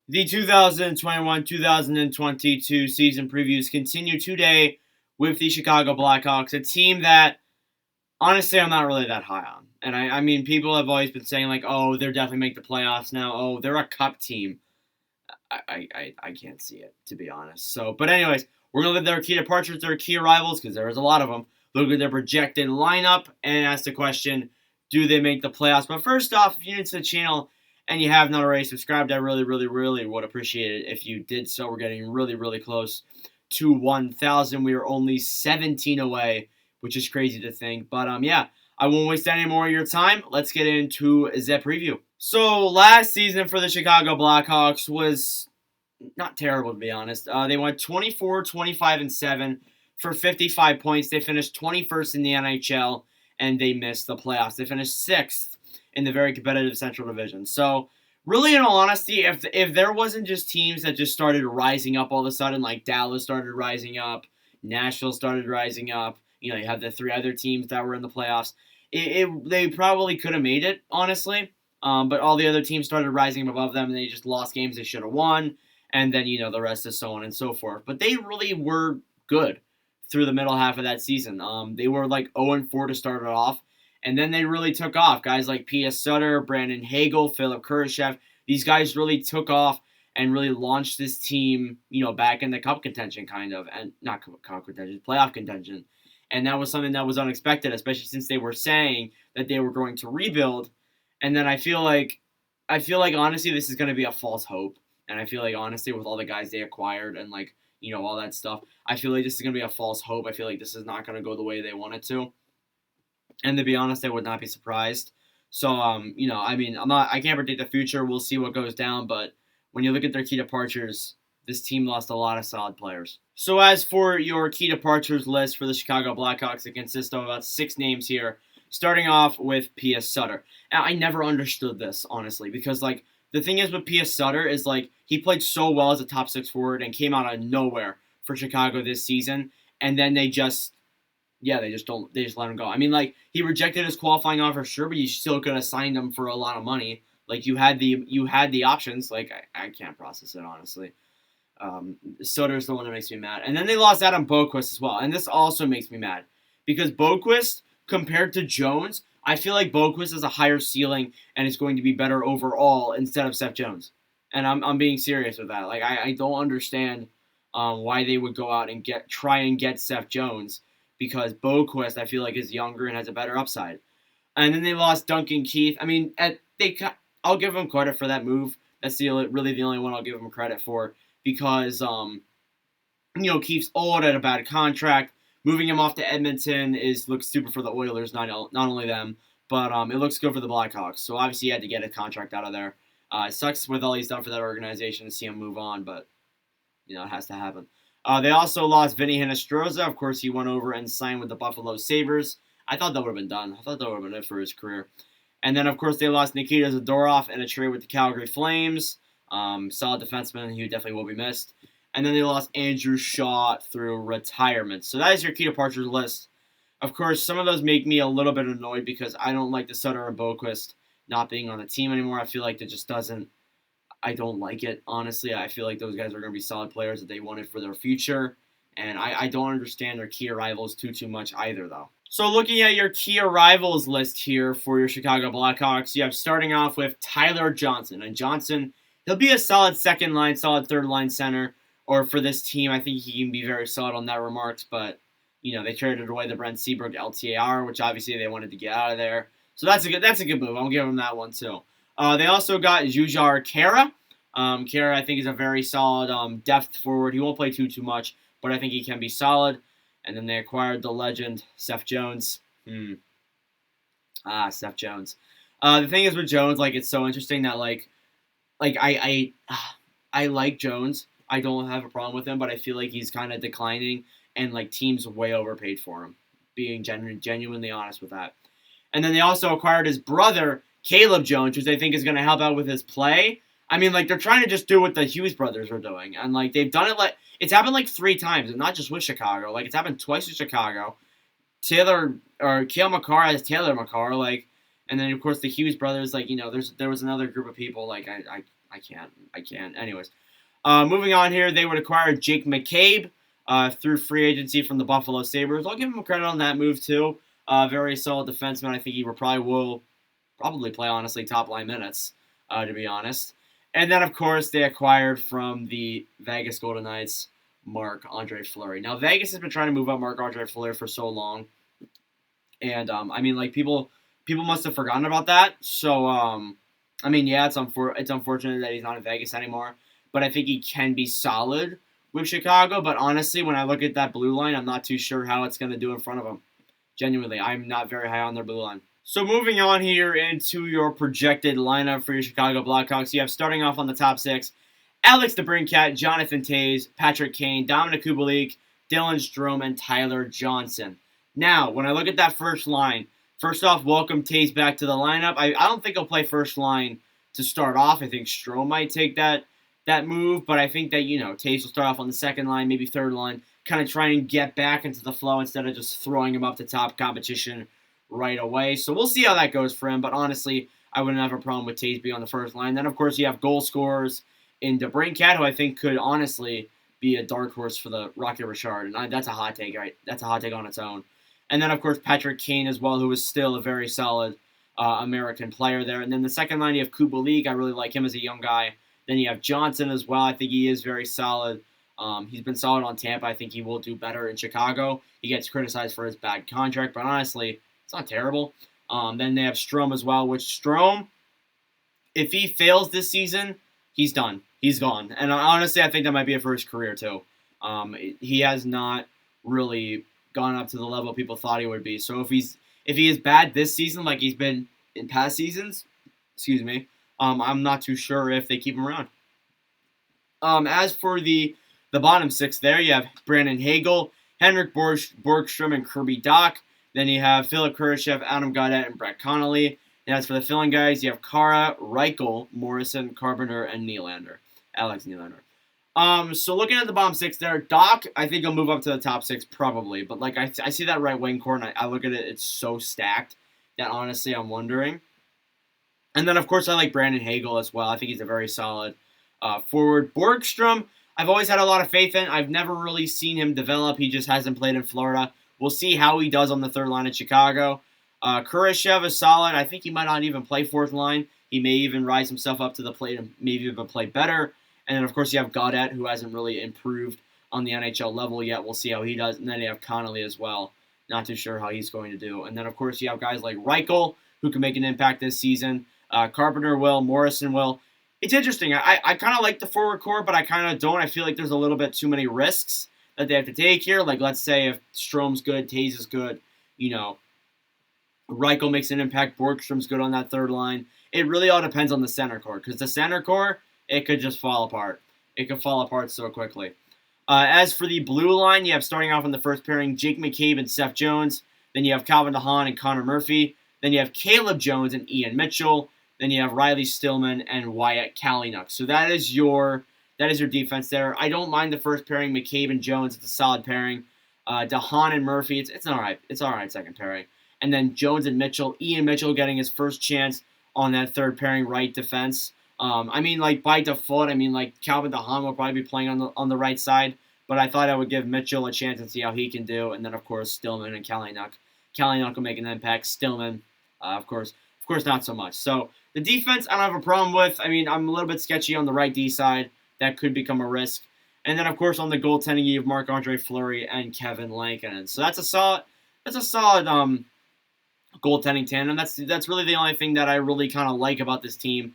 The 2021-2022 season previews continue today with the Chicago Blackhawks, a team that honestly I'm not really that high on. And I mean, people have always been saying like, oh, they're definitely make the playoffs now. Oh, they're a cup team. I can't see it, to be honest. So, but anyways, we're gonna look at their key departures, their key arrivals, because there's a lot of them. Look at their projected lineup and ask the question, do they make the playoffs? But first off, if you're new to the channel and you have not already subscribed, I really would appreciate it if you did so. We're getting really close to 1,000. We are only 17 away, which is crazy to think. But yeah, I won't waste any more of your time. Let's get into the preview. So last season for the Chicago Blackhawks was not terrible, to be honest. They went 24, 25, and 7 for 55 points. They finished 21st in the NHL, and they missed the playoffs. They finished 6th in the very competitive Central Division. So, really, in all honesty, if there wasn't just teams that just started rising up all of a sudden, like Dallas started rising up, Nashville started rising up, you have the 3 other teams that were in the playoffs, they probably could have made it, honestly. But all the other teams started rising above them, and they just lost games they should have won. And then, the rest is so on and so forth. But they really were good through the middle half of that season. They were like 0-4 to start it off. And then they really took off. Guys like P.S. Sutter, Brandon Hagel, Philip Kurashev, these guys really took off and really launched this team, back in the cup contention, kind of. And not cup contention, playoff contention. And that was something that was unexpected, especially since they were saying that they were going to rebuild. And then I feel like honestly this is going to be a false hope. And I feel like honestly with all the guys they acquired and like, all that stuff, I feel like this is going to be a false hope. I feel like this is not going to go the way they want it to. And to be honest, I would not be surprised. So I mean, I can't predict the future. We'll see what goes down, but when you look at their key departures, this team lost a lot of solid players. So as for your key departures list for the Chicago Blackhawks, it consists of about 6 names here. Starting off with P.S. Sutter. And I never understood this, honestly, because, like, the thing is with P.S. Sutter is, like, he played so well as a top 6 forward and came out of nowhere for Chicago this season. And then they just let him go. I mean, like, he rejected his qualifying offer, sure, but you still could have signed him for a lot of money. Like, you had the options. Like, I can't process it, honestly. Sutter's the one that makes me mad. And then they lost Adam Boqvist as well. And this also makes me mad. Because Boqvist, compared to Jones, I feel like Boqvist has a higher ceiling and is going to be better overall instead of Seth Jones. And I'm being serious with that. Like, I don't understand why they would go out and try and get Seth Jones, because Boqvist, I feel like, is younger and has a better upside. And then they lost Duncan Keith. I mean, I'll give them credit for that move. That's really the only one I'll give them credit for, because Keith's old, at a bad contract. Moving him off to Edmonton looks stupid for the Oilers, not only them, but it looks good for the Blackhawks. So obviously he had to get a contract out of there. It sucks with all he's done for that organization to see him move on, but it has to happen. They also lost Vinny Hinostroza. Of course, he went over and signed with the Buffalo Sabres. I thought that would have been done. I thought that would have been it for his career. And then, of course, they lost Nikita Zadorov in a trade with the Calgary Flames. Solid defenseman. He definitely will be missed. And then they lost Andrew Shaw through retirement. So that is your key departures list. Of course, some of those make me a little bit annoyed because I don't like the Sutter and Boqvist not being on the team anymore. I feel like it just doesn't. I don't like it, honestly. I feel like those guys are going to be solid players that they wanted for their future. And I don't understand their key arrivals too much either, though. So looking at your key arrivals list here for your Chicago Blackhawks, you have starting off with Tyler Johnson. And Johnson, he'll be a solid second line, solid third line center. Or for this team, I think he can be very solid on that remarks. But, they traded away the Brent Seabrook LTAR, which obviously they wanted to get out of there. So that's a good move. I'll give them that one too. They also got Jujhar Khaira. Khaira, I think, is a very solid depth forward. He won't play too much, but I think he can be solid. And then they acquired the legend, Seth Jones. Seth Jones. The thing is with Jones, like, it's so interesting that, I like Jones. I don't have a problem with him, but I feel like he's kind of declining, and, like, teams way overpaid for him, being genuinely honest with that. And then they also acquired his brother, Caleb Jones, which I think is going to help out with his play. I mean, like, they're trying to just do what the Hughes brothers are doing, and, like, they've done it, like, it's happened, like, 3 times, and not just with Chicago. Like, it's happened twice with Chicago. Kale McCarr has Taylor McCarr, like, and then, of course, the Hughes brothers, like, there was another group of people, like, I I can't. Anyways, moving on here, they would acquire Jake McCabe through free agency from the Buffalo Sabres. I'll give him credit on that move too. Very solid defenseman. I think he will probably play, honestly, top line minutes, to be honest. And then, of course, they acquired from the Vegas Golden Knights Marc-Andre Fleury. Now, Vegas has been trying to move up Marc-Andre Fleury for so long. And, people must have forgotten about that. So, yeah, it's unfortunate that he's not in Vegas anymore. But I think he can be solid with Chicago. But honestly, when I look at that blue line, I'm not too sure how it's going to do in front of him. Genuinely, I'm not very high on their blue line. So moving on here into your projected lineup for your Chicago Blackhawks, you have starting off on the top six, Alex DeBrincat, Jonathan Toews, Patrick Kane, Dominic Kubalik, Dylan Strome, and Tyler Johnson. Now, when I look at that first line, first off, welcome Toews back to the lineup. I don't think he'll play first line to start off. I think Strome might take that move, but I think that, Toews will start off on the second line, maybe third line, kind of try and get back into the flow instead of just throwing him up to top competition right away. So we'll see how that goes for him, but honestly, I wouldn't have a problem with Toews being on the first line. Then, of course, you have goal scorers in DeBrincat, who I think could honestly be a dark horse for the Rocky Richard, and that's a hot take, right? That's a hot take on its own. And then, of course, Patrick Kane as well, who is still a very solid American player there. And then the second line, you have Kubalik. I really like him as a young guy. Then you have Johnson as well. I think he is very solid. He's been solid on Tampa. I think he will do better in Chicago. He gets criticized for his bad contract, but honestly, it's not terrible. Then they have Strome as well, which Strome, if he fails this season, he's done. He's gone. And honestly, I think that might be it for his career too. He has not really gone up to the level people thought he would be. So if he is bad this season like he's been in past seasons, I'm not too sure if they keep him around. As for the bottom six there, you have Brandon Hagel, Henrik Borgstrom, and Kirby Dach. Then you have Philip Kurashev, Adam Gaudette, and Brett Connolly. And as for the filling guys, you have Kara, Reichel, Morrison, Carpenter, and Alex Nylander. So looking at the bottom six there, Dach, I think he'll move up to the top six probably. But I see that right wing core, and I look at it, it's so stacked that honestly I'm wondering. And then, of course, I like Brandon Hagel as well. I think he's a very solid forward. Borgstrom, I've always had a lot of faith in. I've never really seen him develop. He just hasn't played in Florida. We'll see how he does on the third line at Chicago. Kurashev is solid. I think he might not even play fourth line. He may even rise himself up to the plate and maybe even play better. And then, of course, you have Gaudette, who hasn't really improved on the NHL level yet. We'll see how he does. And then you have Connolly as well. Not too sure how he's going to do. And then, of course, you have guys like Reichel, who can make an impact this season. Carpenter will. Morrison will. It's interesting. I kind of like the forward core, but I kind of don't. I feel like there's a little bit too many risks that they have to take here. Like, let's say if Strome's good, Toews is good, Reichel makes an impact, Borgstrom's good on that third line. It really all depends on the center core, because the center core, it could just fall apart. It could fall apart so quickly. As for the blue line, you have starting off in the first pairing, Jake McCabe and Seth Jones. Then you have Calvin DeHaan and Connor Murphy. Then you have Caleb Jones and Ian Mitchell. Then you have Riley Stillman and Wyatt Kalynuk. So that is your defense there. I don't mind the first pairing, McCabe and Jones. It's a solid pairing. DeHaan and Murphy, it's all right. It's all right second pairing. And then Jones and Mitchell. Ian Mitchell getting his first chance on that third pairing right defense. By default, Calvin DeHaan will probably be playing on the right side. But I thought I would give Mitchell a chance and see how he can do. And then, of course, Stillman and Kalynuk. Kalynuk will make an impact. Stillman, of course, not so much. So the defense, I don't have a problem with. I'm a little bit sketchy on the right D side. That could become a risk. And then, of course, on the goaltending, you have Marc-Andre Fleury and Kevin Lankinen. So that's a solid goaltending tandem. That's really the only thing that I really kind of like about this team.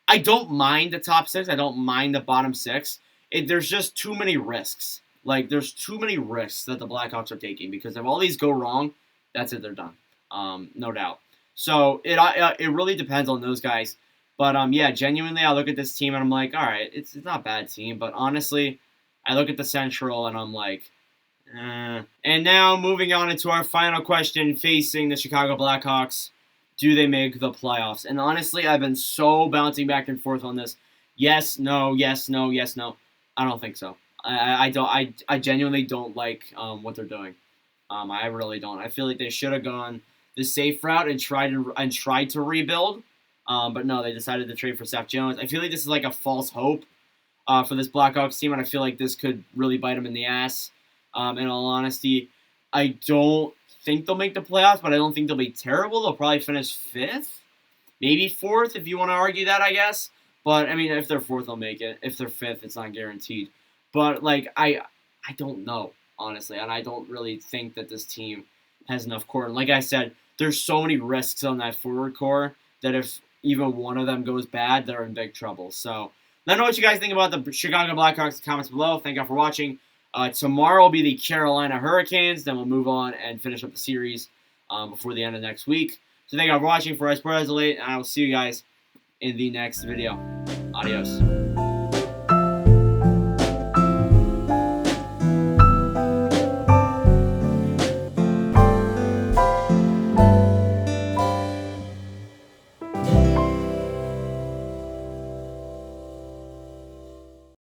I don't mind the top six. I don't mind the bottom six. There's just too many risks. There's too many risks that the Blackhawks are taking, because if all these go wrong, that's it. They're done. No doubt. So it really depends on those guys. But genuinely, I look at this team and I'm like, all right, it's not a bad team. But honestly, I look at the Central and I'm like, eh. And now moving on into our final question facing the Chicago Blackhawks. Do they make the playoffs? And honestly, I've been so bouncing back and forth on this. Yes, no, yes, no, yes, no. I don't think so. I genuinely don't like what they're doing. I really don't. I feel like they should have gone the safe route and tried to rebuild. But no, they decided to trade for Seth Jones. I feel like this is like a false hope for this Blackhawks team, and I feel like this could really bite them in the ass. In all honesty, I don't think they'll make the playoffs, but I don't think they'll be terrible. They'll probably finish 5th, maybe 4th, if you want to argue that, I guess. But I mean, if they're 4th, they'll make it. If they're 5th, it's not guaranteed. But like, I don't know, honestly, and I don't really think that this team has enough core. And like I said, there's so many risks on that forward core that if even one of them goes bad, they're in big trouble. So let me know what you guys think about the Chicago Blackhawks in the comments below. Thank you all for watching. Tomorrow will be the Carolina Hurricanes. Then we'll move on and finish up the series before the end of next week. So thank you all for watching. For Sports Late, and I will see you guys in the next video. Adios.